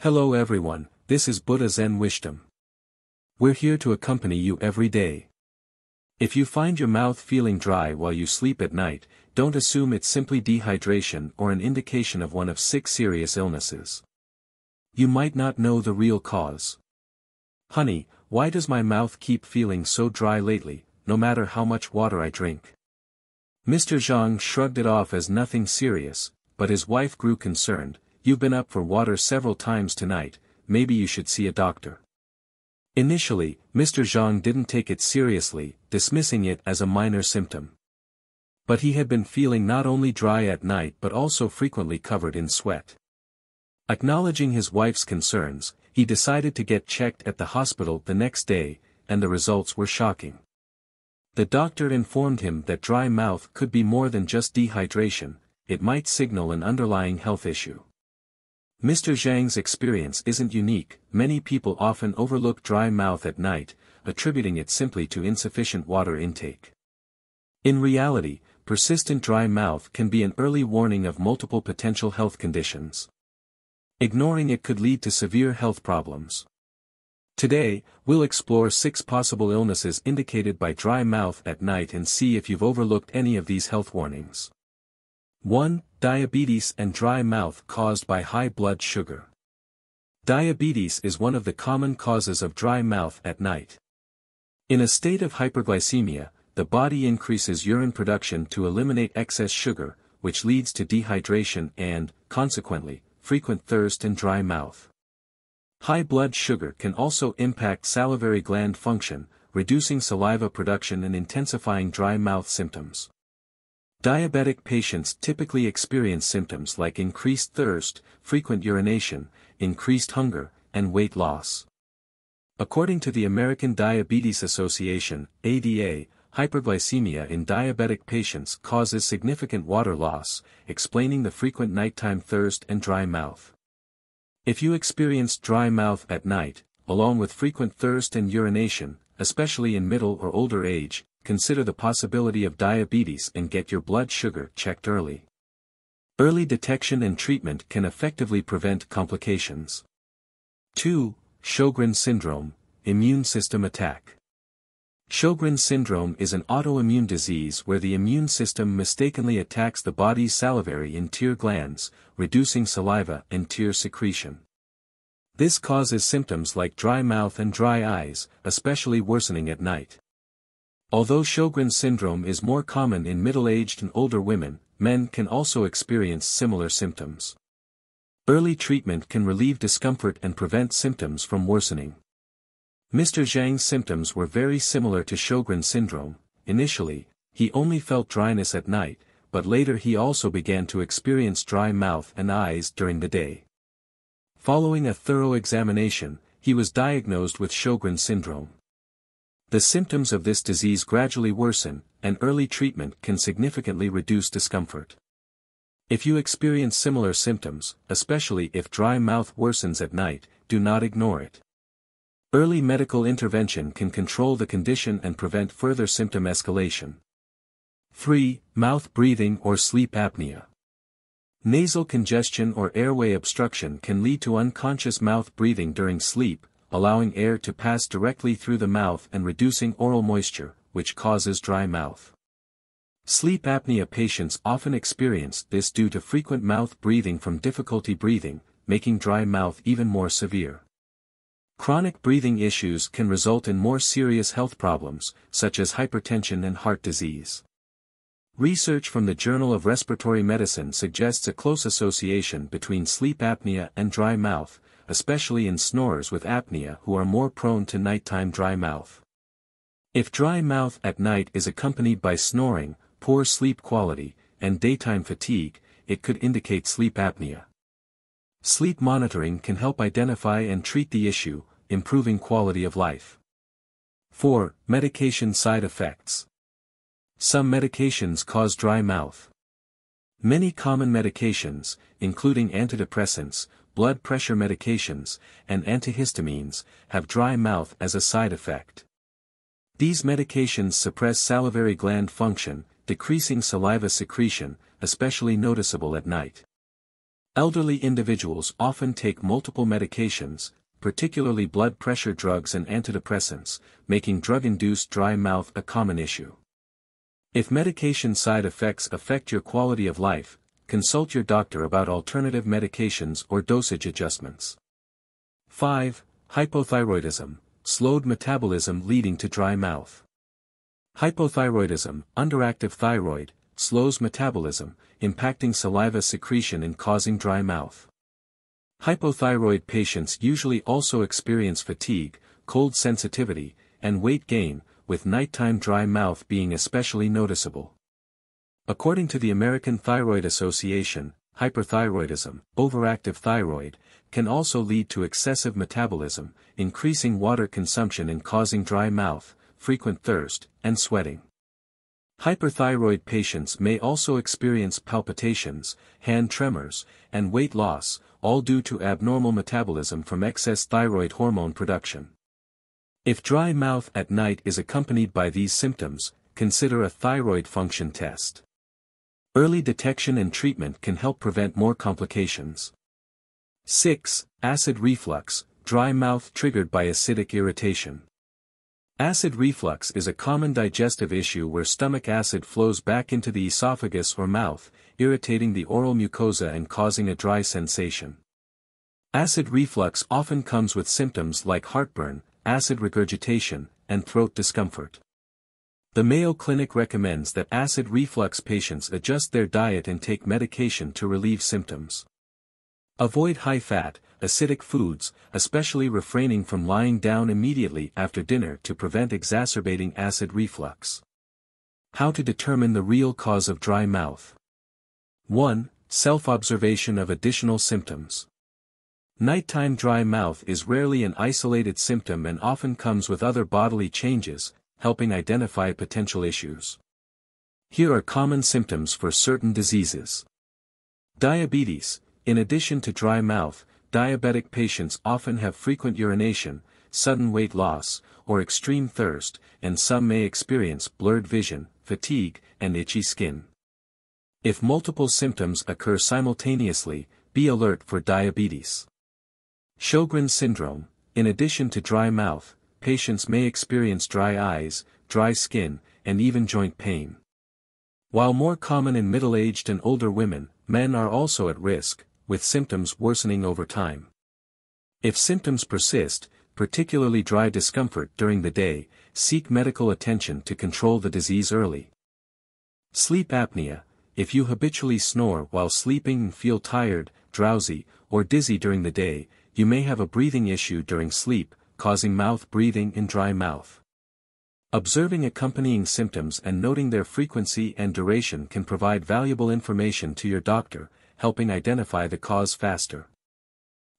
Hello everyone, this is Buddha Zen Wisdom. We're here to accompany you every day. If you find your mouth feeling dry while you sleep at night, don't assume it's simply dehydration or an indication of one of 6 serious illnesses. You might not know the real cause. Honey, why does my mouth keep feeling so dry lately, no matter how much water I drink? Mr. Zhang shrugged it off as nothing serious, but his wife grew concerned. You've been up for water several times tonight, maybe you should see a doctor. Initially, Mr. Zhang didn't take it seriously, dismissing it as a minor symptom. But he had been feeling not only dry at night but also frequently covered in sweat. Acknowledging his wife's concerns, he decided to get checked at the hospital the next day, and the results were shocking. The doctor informed him that dry mouth could be more than just dehydration, it might signal an underlying health issue. Mr. Zhang's experience isn't unique, many people often overlook dry mouth at night, attributing it simply to insufficient water intake. In reality, persistent dry mouth can be an early warning of multiple potential health conditions. Ignoring it could lead to severe health problems. Today, we'll explore 6 possible illnesses indicated by dry mouth at night and see if you've overlooked any of these health warnings. 1. Diabetes and dry mouth caused by high blood sugar. Diabetes is one of the common causes of dry mouth at night. In a state of hyperglycemia, the body increases urine production to eliminate excess sugar, which leads to dehydration and, consequently, frequent thirst and dry mouth. High blood sugar can also impact salivary gland function, reducing saliva production and intensifying dry mouth symptoms. Diabetic patients typically experience symptoms like increased thirst, frequent urination, increased hunger, and weight loss. According to the American Diabetes Association, ADA, hyperglycemia in diabetic patients causes significant water loss, explaining the frequent nighttime thirst and dry mouth. If you experience dry mouth at night, along with frequent thirst and urination, especially in middle or older age, consider the possibility of diabetes and get your blood sugar checked early. Early detection and treatment can effectively prevent complications. 2. Sjögren Syndrome, immune system attack. Sjögren Syndrome is an autoimmune disease where the immune system mistakenly attacks the body's salivary and tear glands, reducing saliva and tear secretion. This causes symptoms like dry mouth and dry eyes, especially worsening at night. Although Sjögren syndrome is more common in middle-aged and older women, men can also experience similar symptoms. Early treatment can relieve discomfort and prevent symptoms from worsening. Mr. Zhang's symptoms were very similar to Sjögren syndrome. Initially, he only felt dryness at night, but later he also began to experience dry mouth and eyes during the day. Following a thorough examination, he was diagnosed with Sjögren syndrome. The symptoms of this disease gradually worsen, and early treatment can significantly reduce discomfort. If you experience similar symptoms, especially if dry mouth worsens at night, do not ignore it. Early medical intervention can control the condition and prevent further symptom escalation. 3. Mouth breathing or sleep apnea. Nasal congestion or airway obstruction can lead to unconscious mouth breathing during sleep, allowing air to pass directly through the mouth and reducing oral moisture, which causes dry mouth. Sleep apnea patients often experience this due to frequent mouth breathing from difficulty breathing, making dry mouth even more severe. Chronic breathing issues can result in more serious health problems, such as hypertension and heart disease. Research from the Journal of Respiratory Medicine suggests a close association between sleep apnea and dry mouth, especially in snorers with apnea who are more prone to nighttime dry mouth. If dry mouth at night is accompanied by snoring, poor sleep quality, and daytime fatigue, it could indicate sleep apnea. Sleep monitoring can help identify and treat the issue, improving quality of life. 4. Medication side effects. Some medications cause dry mouth. Many common medications, including antidepressants, blood pressure medications, and antihistamines, have dry mouth as a side effect. These medications suppress salivary gland function, decreasing saliva secretion, especially noticeable at night. Elderly individuals often take multiple medications, particularly blood pressure drugs and antidepressants, making drug-induced dry mouth a common issue. If medication side effects affect your quality of life, consult your doctor about alternative medications or dosage adjustments. 5. Hypothyroidism, slowed metabolism leading to dry mouth. Hypothyroidism, underactive thyroid, slows metabolism, impacting saliva secretion and causing dry mouth. Hypothyroid patients usually also experience fatigue, cold sensitivity, and weight gain, with nighttime dry mouth being especially noticeable. According to the American Thyroid Association, hyperthyroidism, overactive thyroid, can also lead to excessive metabolism, increasing water consumption and causing dry mouth, frequent thirst, and sweating. Hyperthyroid patients may also experience palpitations, hand tremors, and weight loss, all due to abnormal metabolism from excess thyroid hormone production. If dry mouth at night is accompanied by these symptoms, consider a thyroid function test. Early detection and treatment can help prevent more complications. 6. Acid reflux, dry mouth triggered by acidic irritation. Acid reflux is a common digestive issue where stomach acid flows back into the esophagus or mouth, irritating the oral mucosa and causing a dry sensation. Acid reflux often comes with symptoms like heartburn, acid regurgitation, and throat discomfort. The Mayo Clinic recommends that acid reflux patients adjust their diet and take medication to relieve symptoms. Avoid high-fat, acidic foods, especially refraining from lying down immediately after dinner to prevent exacerbating acid reflux. How to determine the real cause of dry mouth. 1. Self-observation of additional symptoms. Nighttime dry mouth is rarely an isolated symptom and often comes with other bodily changes, helping identify potential issues. Here are common symptoms for certain diseases. Diabetes. In addition to dry mouth, diabetic patients often have frequent urination, sudden weight loss, or extreme thirst, and some may experience blurred vision, fatigue, and itchy skin. If multiple symptoms occur simultaneously, be alert for diabetes. Shogran Syndrome. In addition to dry mouth, patients may experience dry eyes, dry skin, and even joint pain. While more common in middle-aged and older women, men are also at risk, with symptoms worsening over time. If symptoms persist, particularly dry discomfort during the day, seek medical attention to control the disease early. Sleep apnea. If you habitually snore while sleeping and feel tired, drowsy, or dizzy during the day, you may have a breathing issue during sleep, causing mouth breathing and dry mouth. Observing accompanying symptoms and noting their frequency and duration can provide valuable information to your doctor, helping identify the cause faster.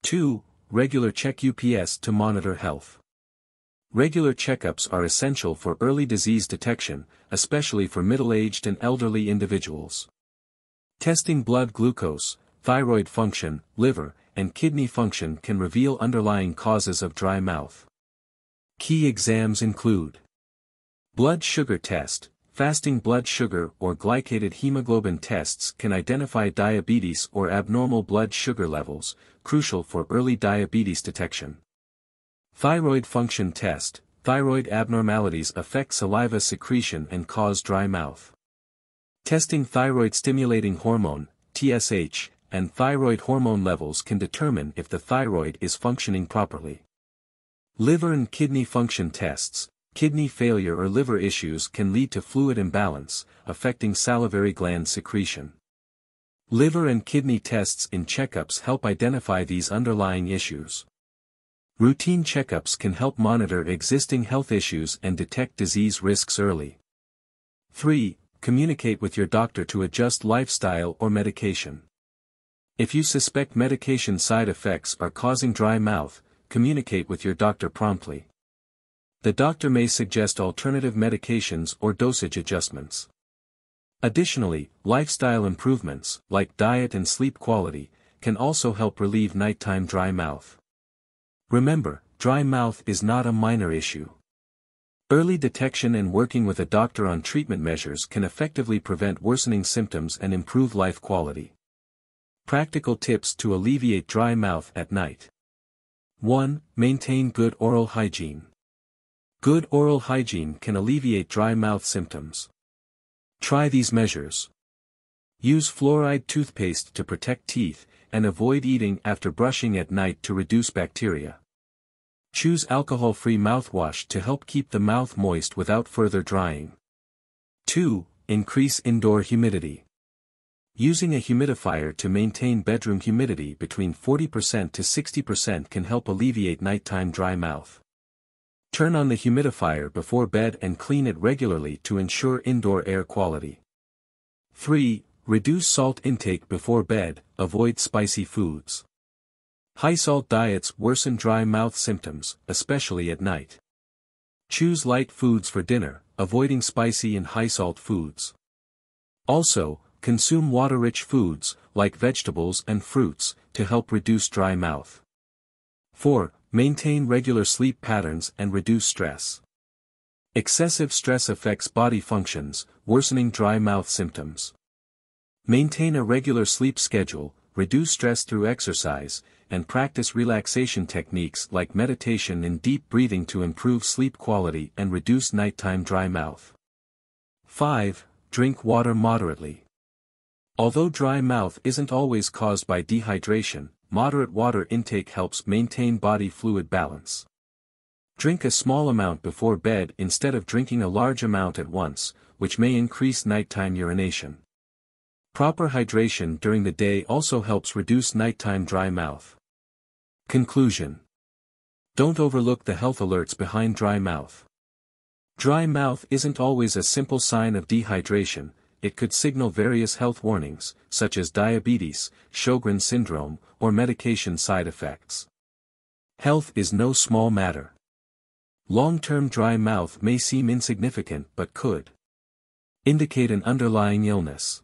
2. Regular check ups to monitor health. Regular checkups are essential for early disease detection, especially for middle-aged and elderly individuals. Testing blood glucose, thyroid function, liver, and kidney function can reveal underlying causes of dry mouth. Key exams include blood sugar test. Fasting blood sugar or glycated hemoglobin tests can identify diabetes or abnormal blood sugar levels, crucial for early diabetes detection. Thyroid function test. Thyroid abnormalities affect saliva secretion and cause dry mouth. Testing thyroid-stimulating hormone, TSH, and thyroid hormone levels can determine if the thyroid is functioning properly. Liver and kidney function tests. Kidney failure or liver issues can lead to fluid imbalance, affecting salivary gland secretion. Liver and kidney tests in checkups help identify these underlying issues. Routine checkups can help monitor existing health issues and detect disease risks early. 3. Communicate with your doctor to adjust lifestyle or medication. If you suspect medication side effects are causing dry mouth, communicate with your doctor promptly. The doctor may suggest alternative medications or dosage adjustments. Additionally, lifestyle improvements, like diet and sleep quality, can also help relieve nighttime dry mouth. Remember, dry mouth is not a minor issue. Early detection and working with a doctor on treatment measures can effectively prevent worsening symptoms and improve life quality. Practical tips to alleviate dry mouth at night. 1. Maintain good oral hygiene. Good oral hygiene can alleviate dry mouth symptoms. Try these measures. Use fluoride toothpaste to protect teeth, and avoid eating after brushing at night to reduce bacteria. Choose alcohol-free mouthwash to help keep the mouth moist without further drying. 2. Increase indoor humidity. Using a humidifier to maintain bedroom humidity between 40% to 60% can help alleviate nighttime dry mouth. Turn on the humidifier before bed and clean it regularly to ensure indoor air quality. 3. Reduce salt intake before bed, avoid spicy foods. High-salt diets worsen dry mouth symptoms, especially at night. Choose light foods for dinner, avoiding spicy and high-salt foods. Also, consume water-rich foods, like vegetables and fruits, to help reduce dry mouth. 4. Maintain regular sleep patterns and reduce stress. Excessive stress affects body functions, worsening dry mouth symptoms. Maintain a regular sleep schedule, reduce stress through exercise, and practice relaxation techniques like meditation and deep breathing to improve sleep quality and reduce nighttime dry mouth. 5. Drink water moderately. Although dry mouth isn't always caused by dehydration, moderate water intake helps maintain body fluid balance. Drink a small amount before bed instead of drinking a large amount at once, which may increase nighttime urination. Proper hydration during the day also helps reduce nighttime dry mouth. Conclusion. Don't overlook the health alerts behind dry mouth. Dry mouth isn't always a simple sign of dehydration. It could signal various health warnings, such as diabetes, Shogran Syndrome, or medication side effects. Health is no small matter. Long-term dry mouth may seem insignificant but could indicate an underlying illness.